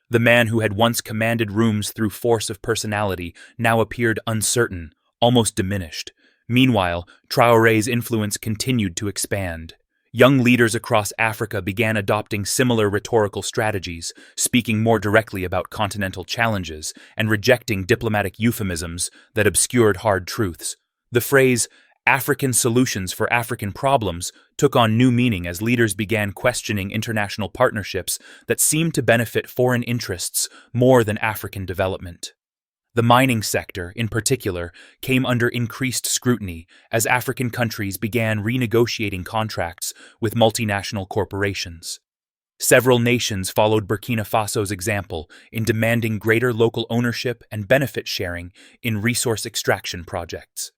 The man who had once commanded rooms through force of personality now appeared uncertain, almost diminished. Meanwhile, Traoré's influence continued to expand. Young leaders across Africa began adopting similar rhetorical strategies, speaking more directly about continental challenges and rejecting diplomatic euphemisms that obscured hard truths. The phrase, "African solutions for African problems," took on new meaning as leaders began questioning international partnerships that seemed to benefit foreign interests more than African development. The mining sector, in particular, came under increased scrutiny as African countries began renegotiating contracts with multinational corporations. Several nations followed Burkina Faso's example in demanding greater local ownership and benefit sharing in resource extraction projects.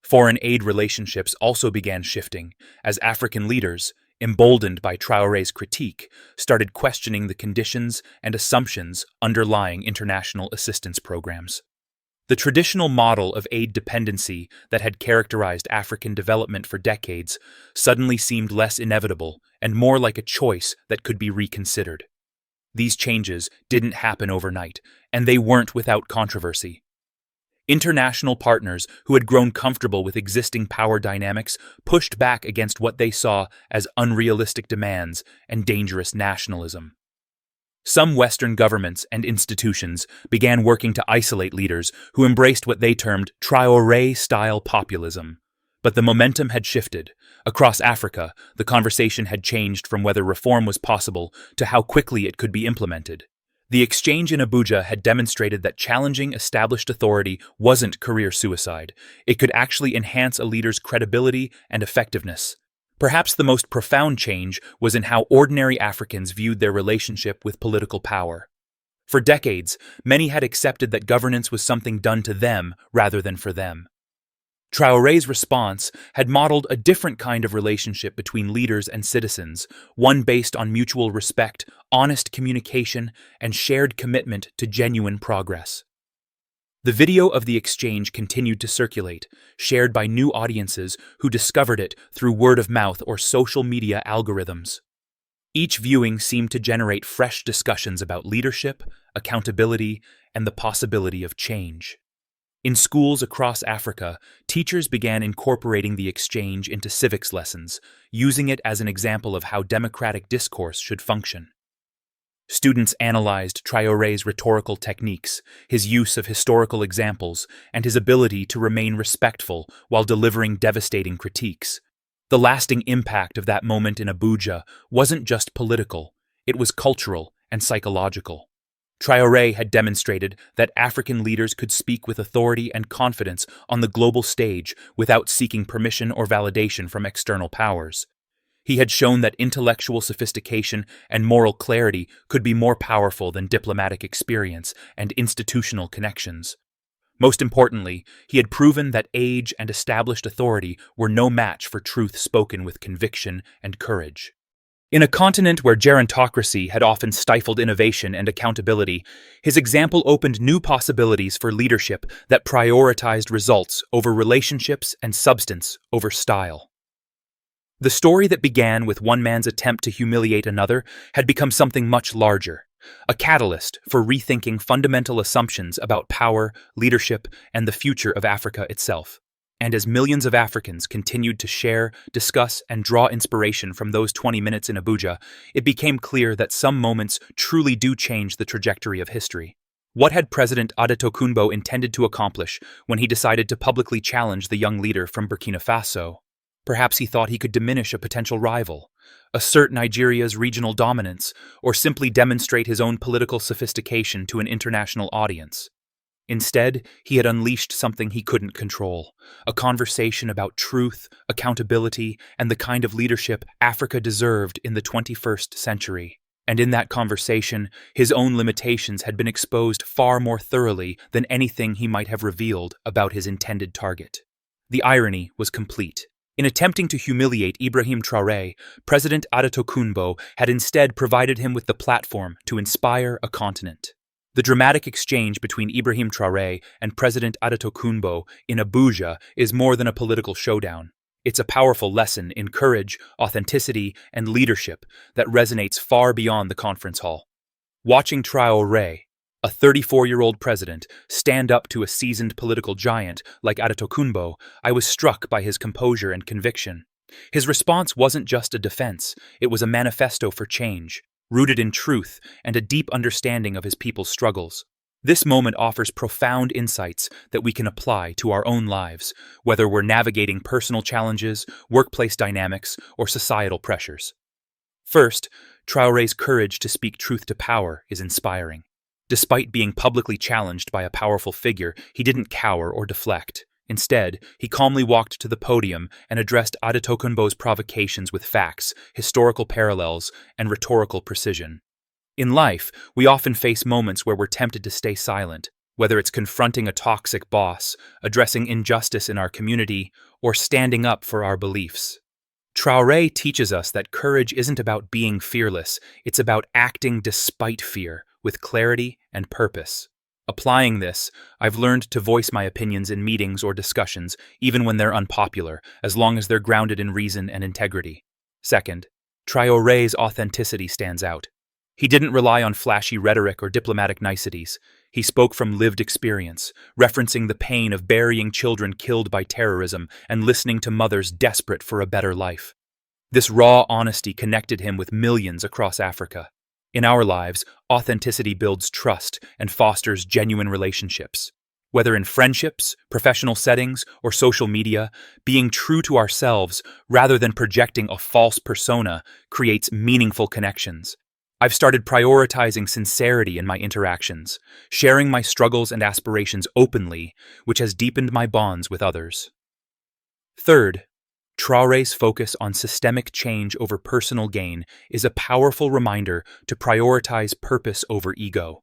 Foreign aid relationships also began shifting as African leaders, emboldened by Traoré's critique, started questioning the conditions and assumptions underlying international assistance programs. The traditional model of aid dependency that had characterized African development for decades suddenly seemed less inevitable and more like a choice that could be reconsidered. These changes didn't happen overnight, and they weren't without controversy. International partners who had grown comfortable with existing power dynamics pushed back against what they saw as unrealistic demands and dangerous nationalism. Some Western governments and institutions began working to isolate leaders who embraced what they termed Traore-style populism. But the momentum had shifted. Across Africa, the conversation had changed from whether reform was possible to how quickly it could be implemented. The exchange in Abuja had demonstrated that challenging established authority wasn't career suicide. It could actually enhance a leader's credibility and effectiveness. Perhaps the most profound change was in how ordinary Africans viewed their relationship with political power. For decades, many had accepted that governance was something done to them rather than for them. Traore's response had modeled a different kind of relationship between leaders and citizens, one based on mutual respect, honest communication, and shared commitment to genuine progress. The video of the exchange continued to circulate, shared by new audiences who discovered it through word of mouth or social media algorithms. Each viewing seemed to generate fresh discussions about leadership, accountability, and the possibility of change. In schools across Africa, teachers began incorporating the exchange into civics lessons, using it as an example of how democratic discourse should function. Students analyzed Traore's rhetorical techniques, his use of historical examples, and his ability to remain respectful while delivering devastating critiques. The lasting impact of that moment in Abuja wasn't just political, it was cultural and psychological. Traore had demonstrated that African leaders could speak with authority and confidence on the global stage without seeking permission or validation from external powers. He had shown that intellectual sophistication and moral clarity could be more powerful than diplomatic experience and institutional connections. Most importantly, he had proven that age and established authority were no match for truth spoken with conviction and courage. In a continent where gerontocracy had often stifled innovation and accountability, his example opened new possibilities for leadership that prioritized results over relationships and substance over style. The story that began with one man's attempt to humiliate another had become something much larger, a catalyst for rethinking fundamental assumptions about power, leadership, and the future of Africa itself. And as millions of Africans continued to share, discuss, and draw inspiration from those 20 minutes in Abuja, it became clear that some moments truly do change the trajectory of history. What had President Adetokunbo intended to accomplish when he decided to publicly challenge the young leader from Burkina Faso? Perhaps he thought he could diminish a potential rival, assert Nigeria's regional dominance, or simply demonstrate his own political sophistication to an international audience. Instead, he had unleashed something he couldn't control, a conversation about truth, accountability, and the kind of leadership Africa deserved in the 21st century. And in that conversation, his own limitations had been exposed far more thoroughly than anything he might have revealed about his intended target. The irony was complete. In attempting to humiliate Ibrahim Traoré, President Adetokunbo had instead provided him with the platform to inspire a continent. The dramatic exchange between Ibrahim Traoré and President Adetokunbo in Abuja is more than a political showdown. It's a powerful lesson in courage, authenticity, and leadership that resonates far beyond the conference hall. Watching Traoré, a 34-year-old president, stand up to a seasoned political giant like Adetokunbo, I was struck by his composure and conviction. His response wasn't just a defense, it was a manifesto for change, rooted in truth and a deep understanding of his people's struggles. This moment offers profound insights that we can apply to our own lives, whether we're navigating personal challenges, workplace dynamics, or societal pressures. First, Traoré's courage to speak truth to power is inspiring. Despite being publicly challenged by a powerful figure, he didn't cower or deflect. Instead, he calmly walked to the podium and addressed Adetokunbo's provocations with facts, historical parallels, and rhetorical precision. In life, we often face moments where we're tempted to stay silent, whether it's confronting a toxic boss, addressing injustice in our community, or standing up for our beliefs. Traoré teaches us that courage isn't about being fearless, it's about acting despite fear, with clarity and purpose. Applying this, I've learned to voice my opinions in meetings or discussions, even when they're unpopular, as long as they're grounded in reason and integrity. Second, Traoré's authenticity stands out. He didn't rely on flashy rhetoric or diplomatic niceties. He spoke from lived experience, referencing the pain of burying children killed by terrorism and listening to mothers desperate for a better life. This raw honesty connected him with millions across Africa. In our lives, authenticity builds trust and fosters genuine relationships. Whether in friendships, professional settings, or social media, being true to ourselves rather than projecting a false persona creates meaningful connections. I've started prioritizing sincerity in my interactions, sharing my struggles and aspirations openly, which has deepened my bonds with others. Third, Traoré's focus on systemic change over personal gain is a powerful reminder to prioritize purpose over ego.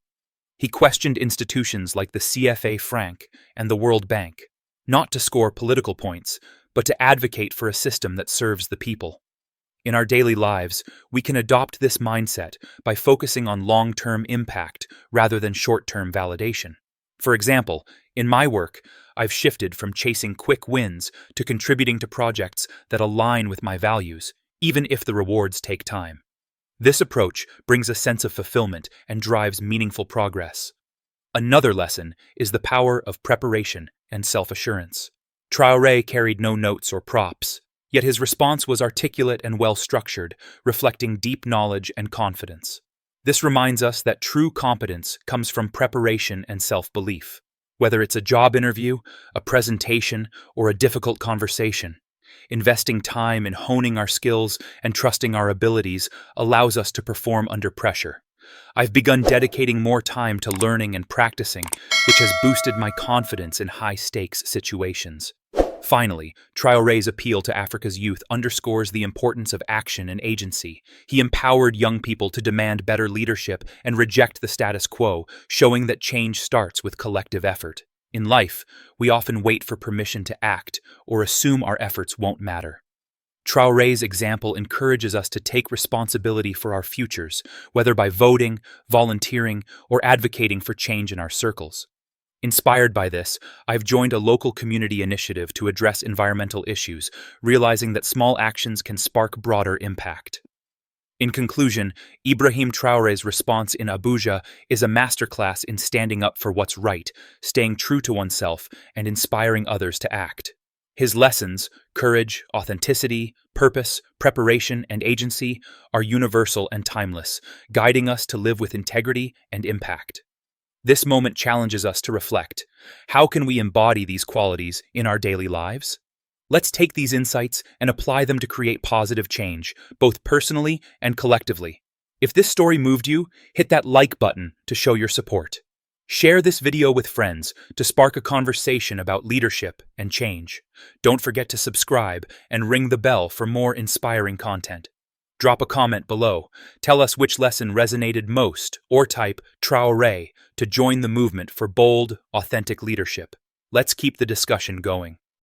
He questioned institutions like the CFA franc and the World Bank, not to score political points, but to advocate for a system that serves the people. In our daily lives, we can adopt this mindset by focusing on long-term impact rather than short-term validation. For example, in my work, I've shifted from chasing quick wins to contributing to projects that align with my values, even if the rewards take time. This approach brings a sense of fulfillment and drives meaningful progress. Another lesson is the power of preparation and self-assurance. Traoré carried no notes or props, yet his response was articulate and well-structured, reflecting deep knowledge and confidence. This reminds us that true competence comes from preparation and self-belief. Whether it's a job interview, a presentation, or a difficult conversation, investing time in honing our skills and trusting our abilities allows us to perform under pressure. I've begun dedicating more time to learning and practicing, which has boosted my confidence in high-stakes situations. Finally, Traoré's appeal to Africa's youth underscores the importance of action and agency. He empowered young people to demand better leadership and reject the status quo, showing that change starts with collective effort. In life, we often wait for permission to act or assume our efforts won't matter. Traoré's example encourages us to take responsibility for our futures, whether by voting, volunteering, or advocating for change in our circles. Inspired by this, I've joined a local community initiative to address environmental issues, realizing that small actions can spark broader impact. In conclusion, Ibrahim Traoré's response in Abuja is a masterclass in standing up for what's right, staying true to oneself, and inspiring others to act. His lessons, courage, authenticity, purpose, preparation, and agency, are universal and timeless, guiding us to live with integrity and impact. This moment challenges us to reflect. How can we embody these qualities in our daily lives? Let's take these insights and apply them to create positive change, both personally and collectively. If this story moved you, hit that like button to show your support. Share this video with friends to spark a conversation about leadership and change. Don't forget to subscribe and ring the bell for more inspiring content. Drop a comment below. Tell us which lesson resonated most, or type Traoré to join the movement for bold, authentic leadership. Let's keep the discussion going.